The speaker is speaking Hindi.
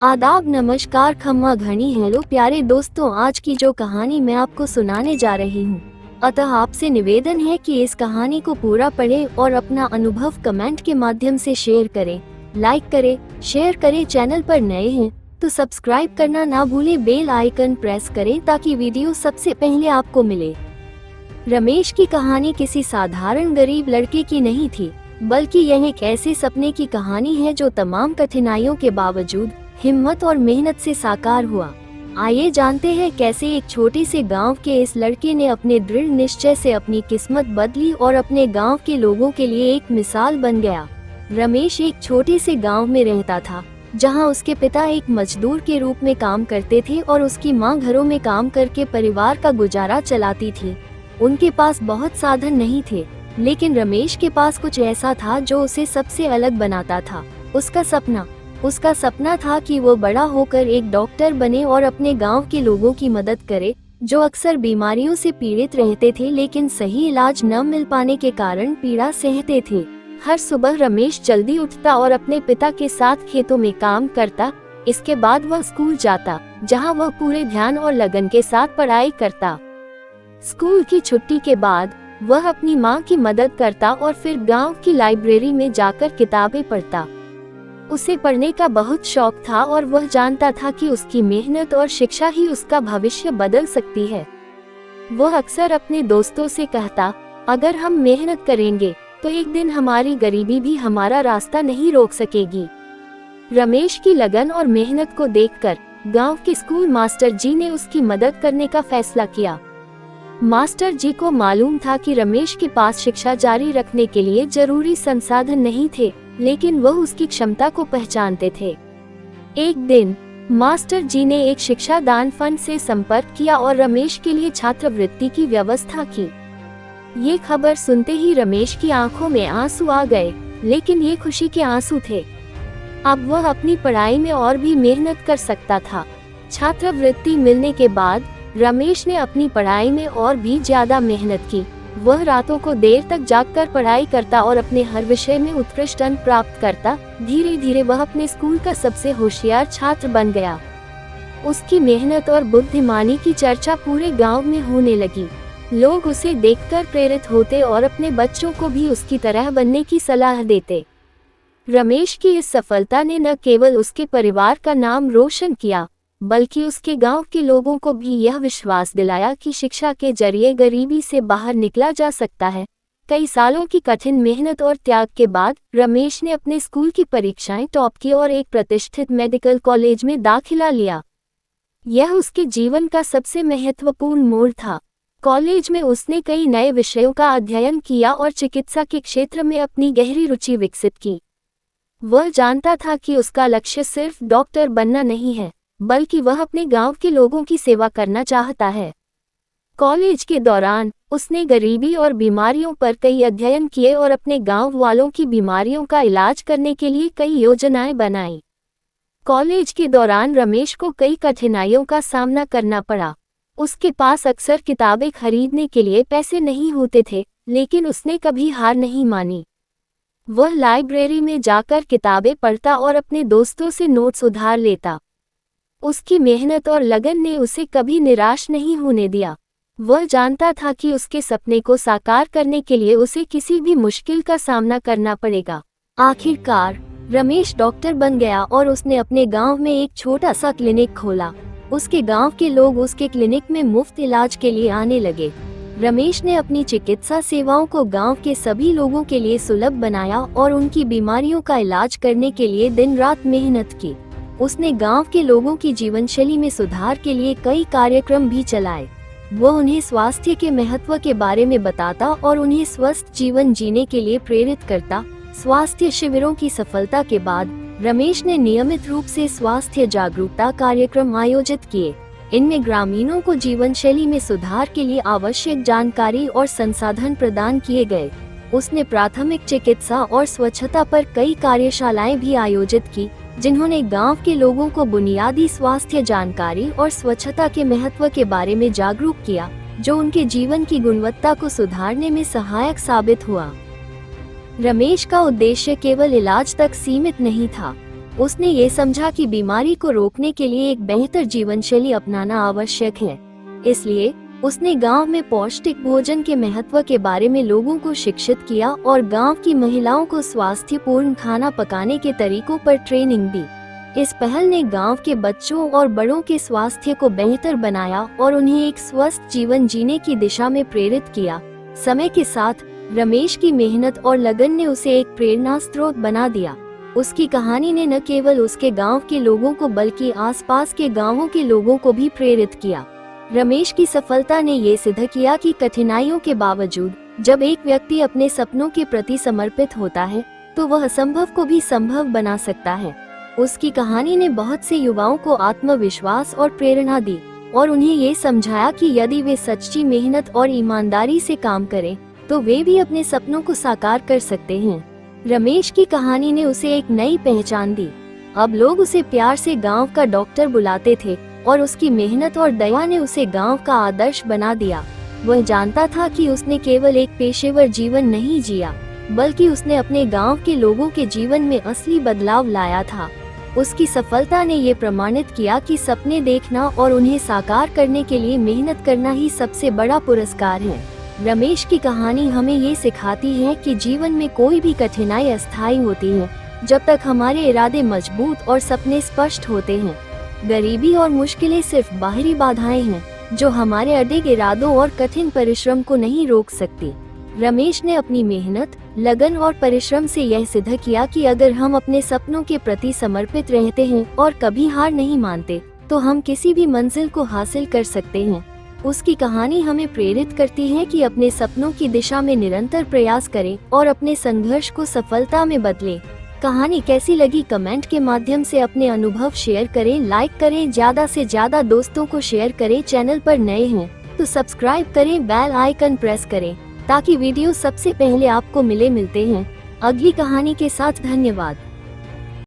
आदाब, नमस्कार, खम्मा घनी, हेलो प्यारे दोस्तों। आज की जो कहानी मैं आपको सुनाने जा रही हूँ, अतः आपसे निवेदन है कि इस कहानी को पूरा पढ़ें और अपना अनुभव कमेंट के माध्यम से शेयर करें। लाइक करें, शेयर करें। चैनल पर नए हैं तो सब्सक्राइब करना ना भूलें, बेल आइकन प्रेस करें ताकि वीडियो सबसे पहले आपको मिले। रमेश की कहानी किसी साधारण गरीब लड़के की नहीं थी, बल्कि यह एक ऐसे सपने की कहानी है जो तमाम कठिनाइयों के बावजूद हिम्मत और मेहनत से साकार हुआ। आइए जानते हैं कैसे एक छोटे से गांव के इस लड़के ने अपने दृढ़ निश्चय से अपनी किस्मत बदली और अपने गांव के लोगों के लिए एक मिसाल बन गया। रमेश एक छोटे से गांव में रहता था, जहां उसके पिता एक मजदूर के रूप में काम करते थे और उसकी मां घरों में काम करके परिवार का गुजारा चलाती थी। उनके पास बहुत साधन नहीं थे, लेकिन रमेश के पास कुछ ऐसा था जो उसे सबसे अलग बनाता था। उसका सपना था कि वो बड़ा होकर एक डॉक्टर बने और अपने गांव के लोगों की मदद करे, जो अक्सर बीमारियों से पीड़ित रहते थे लेकिन सही इलाज न मिल पाने के कारण पीड़ा सहते थे। हर सुबह रमेश जल्दी उठता और अपने पिता के साथ खेतों में काम करता। इसके बाद वह स्कूल जाता, जहां वह पूरे ध्यान और लगन के साथ पढ़ाई करता। स्कूल की छुट्टी के बाद वह अपनी मां की मदद करता और फिर गांव की लाइब्रेरी में जाकर किताबें पढ़ता। उसे पढ़ने का बहुत शौक था और वह जानता था कि उसकी मेहनत और शिक्षा ही उसका भविष्य बदल सकती है। वह अक्सर अपने दोस्तों से कहता, अगर हम मेहनत करेंगे तो एक दिन हमारी गरीबी भी हमारा रास्ता नहीं रोक सकेगी। रमेश की लगन और मेहनत को देखकर गांव के स्कूल मास्टर जी ने उसकी मदद करने का फैसला किया। मास्टर जी को मालूम था कि रमेश के पास शिक्षा जारी रखने के लिए जरूरी संसाधन नहीं थे, लेकिन वह उसकी क्षमता को पहचानते थे। एक दिन मास्टर जी ने एक शिक्षा दान फंड से संपर्क किया और रमेश के लिए छात्रवृत्ति की व्यवस्था की। ये खबर सुनते ही रमेश की आंखों में आंसू आ गए, लेकिन ये खुशी के आंसू थे। अब वह अपनी पढ़ाई में और भी मेहनत कर सकता था। छात्रवृत्ति मिलने के बाद रमेश ने अपनी पढ़ाई में और भी ज्यादा मेहनत की। वह रातों को देर तक जागकर पढ़ाई करता और अपने हर विषय में उत्कृष्ट अंक प्राप्त करता। धीरे धीरे वह अपने स्कूल का सबसे होशियार छात्र बन गया। उसकी मेहनत और बुद्धिमानी की चर्चा पूरे गांव में होने लगी। लोग उसे देखकर प्रेरित होते और अपने बच्चों को भी उसकी तरह बनने की सलाह देते। रमेश की इस सफलता ने न केवल उसके परिवार का नाम रोशन किया, बल्कि उसके गांव के लोगों को भी यह विश्वास दिलाया कि शिक्षा के जरिए गरीबी से बाहर निकला जा सकता है। कई सालों की कठिन मेहनत और त्याग के बाद रमेश ने अपने स्कूल की परीक्षाएं टॉप की और एक प्रतिष्ठित मेडिकल कॉलेज में दाखिला लिया। यह उसके जीवन का सबसे महत्वपूर्ण मोड़ था। कॉलेज में उसने कई नए विषयों का अध्ययन किया और चिकित्सा के क्षेत्र में अपनी गहरी रुचि विकसित की। वह जानता था कि उसका लक्ष्य सिर्फ डॉक्टर बनना नहीं है, बल्कि वह अपने गांव के लोगों की सेवा करना चाहता है। कॉलेज के दौरान उसने गरीबी और बीमारियों पर कई अध्ययन किए और अपने गांव वालों की बीमारियों का इलाज करने के लिए कई योजनाएं बनाई। कॉलेज के दौरान रमेश को कई कठिनाइयों का सामना करना पड़ा। उसके पास अक्सर किताबें खरीदने के लिए पैसे नहीं होते थे, लेकिन उसने कभी हार नहीं मानी। वह लाइब्रेरी में जाकर किताबें पढ़ता और अपने दोस्तों से नोट्स उधार लेता। उसकी मेहनत और लगन ने उसे कभी निराश नहीं होने दिया। वह जानता था कि उसके सपने को साकार करने के लिए उसे किसी भी मुश्किल का सामना करना पड़ेगा। आखिरकार रमेश डॉक्टर बन गया और उसने अपने गांव में एक छोटा सा क्लिनिक खोला। उसके गांव के लोग उसके क्लिनिक में मुफ्त इलाज के लिए आने लगे। रमेश ने अपनी चिकित्सा सेवाओं को गांव के सभी लोगों के लिए सुलभ बनाया और उनकी बीमारियों का इलाज करने के लिए दिन रात मेहनत की। उसने गांव के लोगों की जीवनशैली में सुधार के लिए कई कार्यक्रम भी चलाए। वह उन्हें स्वास्थ्य के महत्व के बारे में बताता और उन्हें स्वस्थ जीवन जीने के लिए प्रेरित करता। स्वास्थ्य शिविरों की सफलता के बाद रमेश ने नियमित रूप से स्वास्थ्य जागरूकता कार्यक्रम आयोजित किए। इनमें ग्रामीणों को जीवनशैली में सुधार के लिए आवश्यक जानकारी और संसाधन प्रदान किए गए। उसने प्राथमिक चिकित्सा और स्वच्छता पर कई कार्यशालाएं भी आयोजित की, जिन्होंने गांव के लोगों को बुनियादी स्वास्थ्य जानकारी और स्वच्छता के महत्व के बारे में जागरूक किया, जो उनके जीवन की गुणवत्ता को सुधारने में सहायक साबित हुआ। रमेश का उद्देश्य केवल इलाज तक सीमित नहीं था। उसने ये समझा कि बीमारी को रोकने के लिए एक बेहतर जीवन शैली अपनाना आवश्यक है। इसलिए उसने गांव में पौष्टिक भोजन के महत्व के बारे में लोगों को शिक्षित किया और गांव की महिलाओं को स्वास्थ्यपूर्ण खाना पकाने के तरीकों पर ट्रेनिंग दी। इस पहल ने गांव के बच्चों और बड़ों के स्वास्थ्य को बेहतर बनाया और उन्हें एक स्वस्थ जीवन जीने की दिशा में प्रेरित किया। समय के साथ रमेश की मेहनत और लगन ने उसे एक प्रेरणा स्रोत बना दिया। उसकी कहानी ने न केवल उसके गांव के लोगों को बल्कि आसपास के गांवों के लोगों को भी प्रेरित किया। रमेश की सफलता ने ये सिद्ध किया कि कठिनाइयों के बावजूद जब एक व्यक्ति अपने सपनों के प्रति समर्पित होता है तो वह असंभव को भी संभव बना सकता है। उसकी कहानी ने बहुत से युवाओं को आत्मविश्वास और प्रेरणा दी और उन्हें ये समझाया कि यदि वे सच्ची मेहनत और ईमानदारी से काम करें तो वे भी अपने सपनों को साकार कर सकते हैं। रमेश की कहानी ने उसे एक नई पहचान दी। अब लोग उसे प्यार से गांव का डॉक्टर बुलाते थे और उसकी मेहनत और दया ने उसे गांव का आदर्श बना दिया। वह जानता था कि उसने केवल एक पेशेवर जीवन नहीं जिया, बल्कि उसने अपने गांव के लोगों के जीवन में असली बदलाव लाया था। उसकी सफलता ने ये प्रमाणित किया कि सपने देखना और उन्हें साकार करने के लिए मेहनत करना ही सबसे बड़ा पुरस्कार है। रमेश की कहानी हमें ये सिखाती है कि जीवन में कोई भी कठिनाई अस्थायी होती है जब तक हमारे इरादे मजबूत और सपने स्पष्ट होते हैं। गरीबी और मुश्किलें सिर्फ बाहरी बाधाएं हैं जो हमारे अडिग इरादों और कठिन परिश्रम को नहीं रोक सकती। रमेश ने अपनी मेहनत, लगन और परिश्रम से यह सिद्ध किया कि अगर हम अपने सपनों के प्रति समर्पित रहते हैं और कभी हार नहीं मानते तो हम किसी भी मंजिल को हासिल कर सकते हैं। उसकी कहानी हमें प्रेरित करती है कि अपने सपनों की दिशा में निरंतर प्रयास करें और अपने संघर्ष को सफलता में बदलें। कहानी कैसी लगी कमेंट के माध्यम से अपने अनुभव शेयर करें, लाइक करें, ज्यादा से ज्यादा दोस्तों को शेयर करें। चैनल पर नए हैं तो सब्सक्राइब करें, बेल आइकन प्रेस करें ताकि वीडियो सबसे पहले आपको मिलते हैं अगली कहानी के साथ। धन्यवाद।